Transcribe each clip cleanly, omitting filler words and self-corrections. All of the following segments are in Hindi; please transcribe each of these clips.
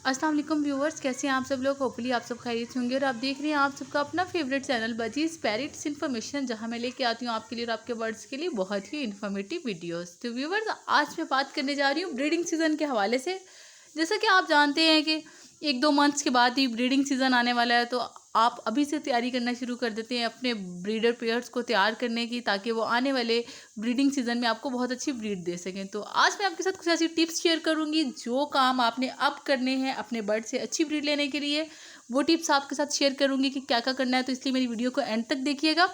अस्सलाम वालेकुम व्यूवर्स, कैसे हैं आप सब लोग। होपफुली आप सब खैरियत से होंगे और आप देख रहे हैं आप सबका अपना favourite channel budgies parrots information, जहां मैं लेके आती हूं आपके लिए और आपके बर्ड्स के लिए बहुत ही इन्फॉर्मेटिव वीडियोस। तो व्यूवर्स, आज मैं बात करने जा रही हूं ब्रीडिंग सीज़न के हवाले से। जैसा कि आप जानते हैं कि 1-2 मंथ्स के बाद ही ब्रीडिंग सीज़न आने वाला है, तो आप अभी से तैयारी करना शुरू कर देते हैं अपने ब्रीडर पेयर्स को तैयार करने की, ताकि वो आने वाले ब्रीडिंग सीज़न में आपको बहुत अच्छी ब्रीड दे सकें। तो आज मैं आपके साथ कुछ ऐसी टिप्स शेयर करूंगी जो काम आपने अब करने हैं अपने बर्ड से अच्छी ब्रीड लेने के लिए। वो टिप्स आपके साथ शेयर करूंगी कि क्या क्या करना है, तो इसलिए मेरी वीडियो को एंड तक देखिएगा।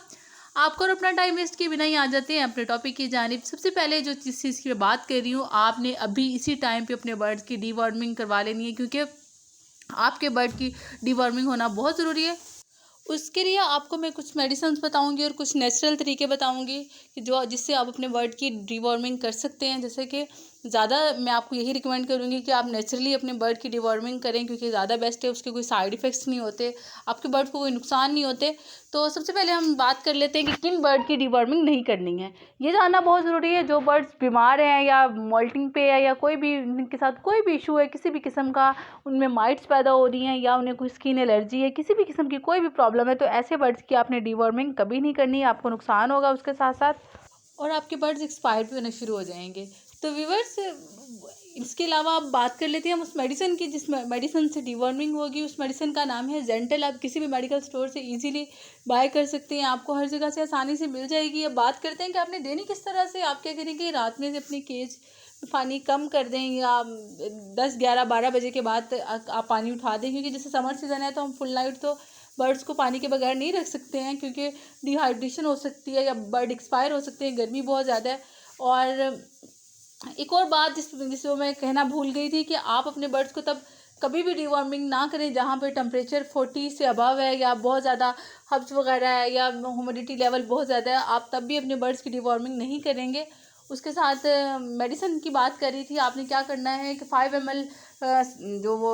आपको और अपना टाइम वेस्ट किए बिना ही आ जाते हैं अपने टॉपिक की जानिब। सबसे पहले जो जिस चीज़ की मैं बात कर रही हूँ, आपने अभी इसी टाइम पे अपने बर्ड्स की डीवॉर्मिंग करवा लेनी है, क्योंकि आपके बर्ड की डीवॉर्मिंग होना बहुत ज़रूरी है। उसके लिए आपको मैं कुछ मेडिसिन्स बताऊंगी और कुछ नेचुरल तरीके बताऊंगी कि जो जिससे आप अपने बर्ड की डीवॉर्मिंग कर सकते हैं। जैसे कि ज़्यादा मैं आपको यही रिकमेंड करूंगी कि आप नेचुरली अपने बर्ड की डीवॉर्मिंग करें, क्योंकि ज़्यादा बेस्ट है, उसके कोई साइड इफ़ेक्ट्स नहीं होते, आपके बर्ड को कोई नुकसान नहीं होते। तो सबसे पहले हम बात कर लेते हैं कि किन बर्ड की डीवॉर्मिंग नहीं करनी है। ये जानना बहुत ज़रूरी है। जो बर्ड्स बीमार हैं या मोल्टिंग पे है या कोई भी उनके साथ कोई भी इशू है, किसी भी किस्म का, उनमें माइट्स पैदा हो रही हैं या उन्हें कोई स्किन एलर्जी है, किसी भी किस्म की कोई भी प्रॉब्लम है, तो ऐसे बर्ड्स की आपने डीवॉर्मिंग कभी नहीं करनी है। आपको नुकसान होगा उसके साथ साथ, और आपके बर्ड्स एक्सपायर भी होने शुरू हो जाएंगे। तो व्यूअर्स, इसके अलावा आप बात कर लेते हैं हम उस मेडिसिन की जिस मेडिसिन से डीवॉर्मिंग होगी। उस मेडिसिन का नाम है जेंटल। आप किसी भी मेडिकल स्टोर से इजीली बाय कर सकते हैं, आपको हर जगह से आसानी से मिल जाएगी। अब बात करते हैं कि आपने देनी किस तरह से। आप क्या करेंगे, रात में से अपनी केज पानी कम कर दें या 10-11-12 बजे के बाद आप पानी उठा दें, क्योंकि जैसे समर सीज़न है तो हम फुल नाइट तो बर्ड्स को पानी के बगैर नहीं रख सकते हैं, क्योंकि डिहाइड्रेशन हो सकती है या बर्ड एक्सपायर हो सकते हैं, गर्मी बहुत ज़्यादा है। और एक और बात जिसको मैं कहना भूल गई थी कि आप अपने बर्ड्स को तब कभी भी डिवॉर्मिंग ना करें जहाँ पे टेम्परेचर 40 से अबव है या बहुत ज़्यादा हब्स वगैरह है या ह्यूमिडिटी लेवल बहुत ज़्यादा है, आप तब भी अपने बर्ड्स की डिवॉर्मिंग नहीं करेंगे। उसके साथ मेडिसिन की बात करी थी, आपने क्या करना है कि 5 ml जो वो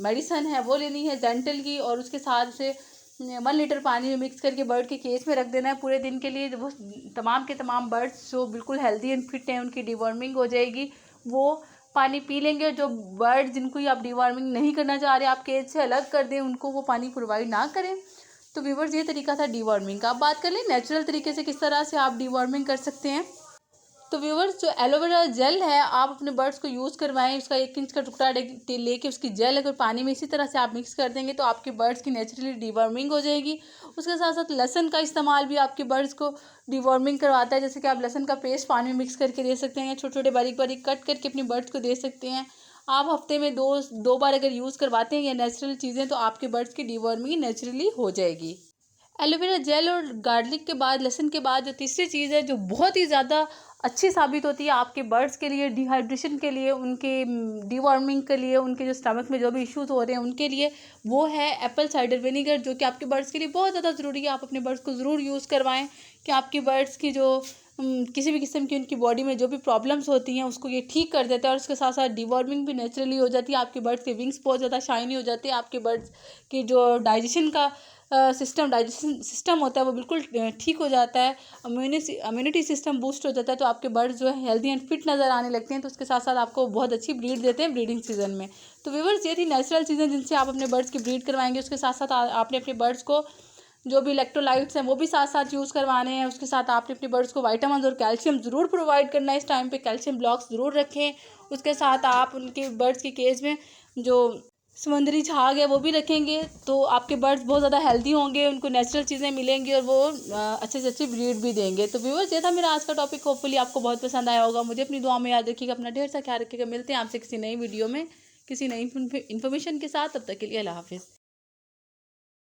मेडिसिन है वो लेनी है जेंटल की, और उसके साथ से 1 लीटर पानी में मिक्स करके बर्ड के केज में रख देना है पूरे दिन के लिए। वो तमाम के तमाम बर्ड्स जो बिल्कुल हेल्दी एंड फिट हैं उनकी डिवॉर्मिंग हो जाएगी, वो पानी पी लेंगे। जो बर्ड जिनको आप डिवॉर्मिंग नहीं करना चाह रहे, आप केज से अलग कर दें, उनको वो पानी प्रोवाइड ना करें। तो व्यूअर्स, ये तरीका था डिवॉर्मिंग का। आप बात कर लें नेचुरल तरीके से किस तरह से आप डिवॉर्मिंग कर सकते हैं। तो व्यूवर्स, जो एलोवेरा जेल है आप अपने बर्ड्स को यूज़ करवाएं। उसका 1 इंच का टुकड़ा लेके उसकी जेल अगर पानी में इसी तरह से आप मिक्स कर देंगे तो आपके बर्ड्स की नेचुरली डिवॉर्मिंग हो जाएगी। उसके साथ साथ लहसन का इस्तेमाल भी आपके बर्ड्स को डिवॉर्मिंग करवाता है। जैसे कि आप लहसन का पेस्ट पानी में मिक्स करके दे सकते हैं, छोटे छोटे बारीक बारीक कट करके अपने बर्ड्स को दे सकते हैं। आप हफ्ते में दो बार अगर यूज़ करवाते हैं ये नेचुरल चीज़ें, तो आपके बर्ड्स की डिवॉर्मिंग नेचुरली हो जाएगी। एलोवेरा जेल और गार्लिक के बाद, लहसुन के बाद, जो तीसरी चीज़ है जो बहुत ही ज़्यादा अच्छी साबित होती है आपके बर्ड्स के लिए, डिहाइड्रेशन के लिए, उनके डिवॉर्मिंग के लिए, उनके जो स्टमक में जो भी इश्यूज हो रहे हैं उनके लिए, वो है एप्पल साइडर विनीगर, जो कि आपके बर्ड्स के लिए बहुत ज़्यादा ज़रूरी है। आप अपने बर्ड्स को ज़रूर यूज़ करवाएं कि आपके बर्ड्स की जो किसी भी किस्म की उनकी बॉडी में जो भी प्रॉब्लम्स होती हैं उसको ये ठीक कर देता है, और उसके साथ साथ डिवॉर्मिंग भी नेचुरली हो जाती है। आपके बर्ड्स के विंग्स बहुत ज़्यादा शाइनी हो जाते हैं, आपके बर्ड्स की जो डाइजेशन सिस्टम होता है वो बिल्कुल ठीक हो जाता है, इम्यूनिटी सिस्टम बूस्ट हो जाता है, तो आपके बर्ड्स जो है हेल्दी एंड फिट नज़र आने लगते हैं। तो उसके साथ साथ आपको बहुत अच्छी ब्रीड देते हैं ब्रीडिंग सीजन में। तो व्यूअर्स, ये थी नेचुरल चीज़ें जिनसे आप अपने बर्ड्स की ब्रीड करवाएंगे। उसके साथ साथ आपने अपने बर्ड्स को जो भी इलेक्ट्रोलाइट्स हैं वो भी साथ साथ यूज़ करवाने हैं। उसके साथ आपने अपने बर्ड्स को विटामिन और कैल्शियम ज़रूर प्रोवाइड करना है। इस टाइम पे कैल्शियम ब्लॉक्स ज़रूर रखें। उसके साथ आप उनके बर्ड्स की केज में जो समुद्री झाग है वो भी रखेंगे, तो आपके बर्ड्स बहुत ज़्यादा हेल्दी होंगे, उनको नेचुरल चीज़ें मिलेंगी और वो अच्छे से अच्छी ब्रीड भी देंगे। तो व्यूअर्स, ये था मेरा आज का टॉपिक। होपफुली आपको बहुत पसंद आया होगा। मुझे अपनी दुआ में याद रखिएगा, अपना ढेर सा ख्याल रखिएगा। मिलते हैं आपसे किसी नई वीडियो में किसी नई इन्फॉर्मेशन के साथ। तब तक के लिए अल्लाह हाफिज़।